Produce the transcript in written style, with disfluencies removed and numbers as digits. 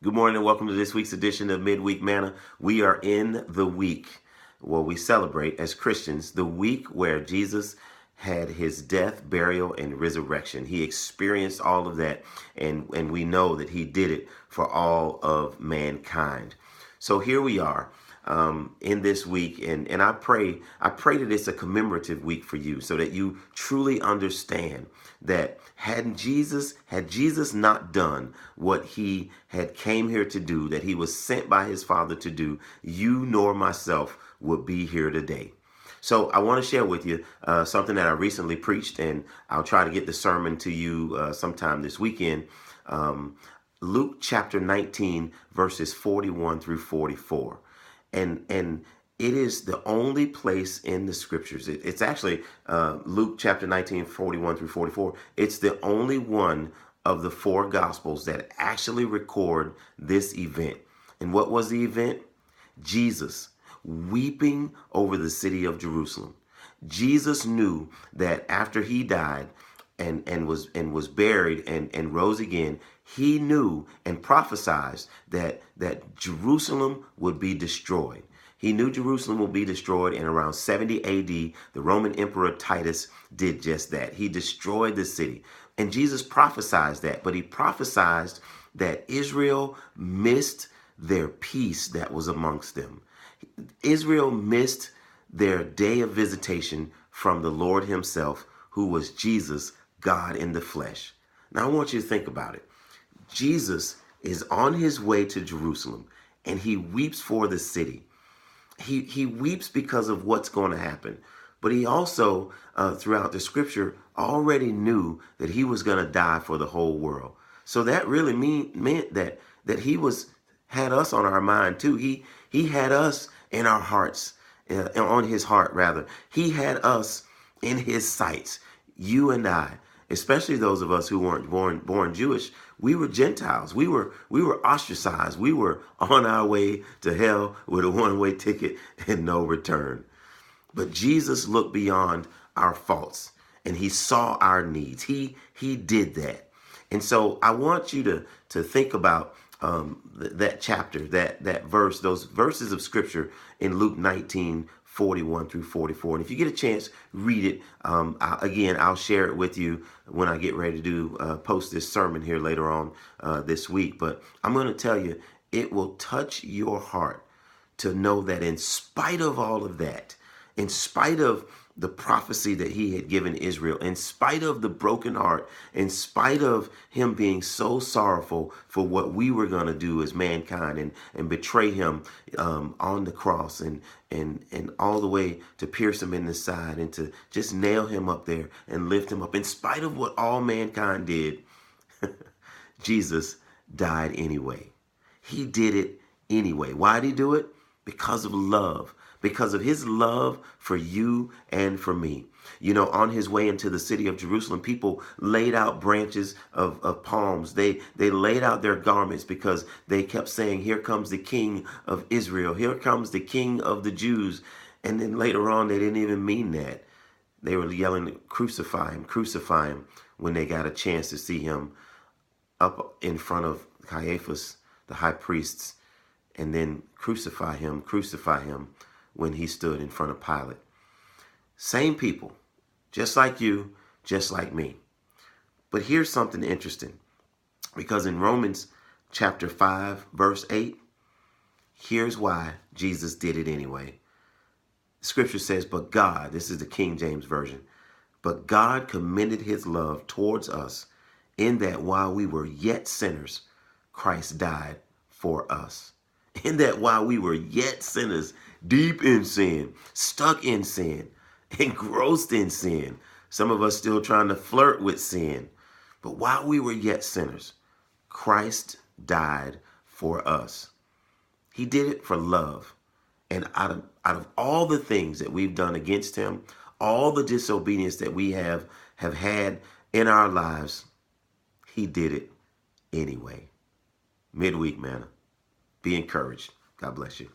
Good morning and welcome to this week's edition of Midweek Manna. We are in the week where we celebrate as Christians the week where Jesus had his death, burial, and resurrection. He experienced all of that, and we know that he did it for all of mankind. So here we are in this week, and I pray that it's a commemorative week for you, so that you truly understand that had Jesus not done what he had came here to do, that he was sent by his Father to do, you nor myself would be here today. So I want to share with you something that I recently preached, and I'll try to get the sermon to you sometime this weekend. Luke chapter 19, verses 41 through 44. And it is the only place in the scriptures. It's actually Luke chapter 19, 41 through 44. It's the only one of the four gospels that actually record this event. And what was the event? Jesus weeping over the city of Jerusalem. Jesus knew that after he died and was buried and rose again, he knew and prophesied that Jerusalem would be destroyed. He knew Jerusalem would be destroyed in around 70 AD. The Roman Emperor Titus did just that. He destroyed the city. And Jesus prophesied that, but he prophesied that Israel missed their peace that was amongst them. Israel missed their day of visitation from the Lord himself, who was Jesus, God in the flesh. Now I want you to think about it. Jesus is on his way to Jerusalem, and he weeps for the city. He weeps because of what's going to happen. But he also, throughout the scripture, already knew that he was going to die for the whole world. So that really meant that he had us on our mind too. He had us in our hearts, on his heart rather. He had us in his sights. You and I, especially those of us who weren't born Jewish, we were Gentiles. We were ostracized. We were on our way to hell with a one-way ticket and no return. But Jesus looked beyond our faults and he saw our needs. He did that. And so I want you to think about that chapter, that verse, those verses of scripture in Luke 19, 41 through 44. And if you get a chance, read it. I'll share it with you when I get ready to post this sermon here later on this week. But I'm going to tell you, it will touch your heart to know that in spite of all of that, in spite of the prophecy that he had given Israel, in spite of the broken heart, in spite of him being so sorrowful for what we were going to do as mankind and betray him on the cross and all the way to pierce him in the side and to just nail him up there and lift him up. In spite of what all mankind did, Jesus died anyway. He did it anyway. Why did he do it? Because of love. Because of his love for you and for me. You know, on his way into the city of Jerusalem, people laid out branches of palms. They laid out their garments because they kept saying, here comes the King of Israel. Here comes the King of the Jews. And then later on, they didn't even mean that. They were yelling, crucify him, when they got a chance to see him up in front of Caiaphas, the high priests, and then crucify him, when he stood in front of Pilate. Same people, just like you, just like me. But here's something interesting, because in Romans chapter 5, verse 8, here's why Jesus did it anyway. Scripture says, but God, this is the King James Version, but God commended his love towards us in that while we were yet sinners, Christ died for us. In that while we were yet sinners, deep in sin, stuck in sin, engrossed in sin, some of us still trying to flirt with sin. But while we were yet sinners, Christ died for us. He did it for love. And out of all the things that we've done against him, all the disobedience that we have had in our lives, he did it anyway. Midweek Manna. Be encouraged. God bless you.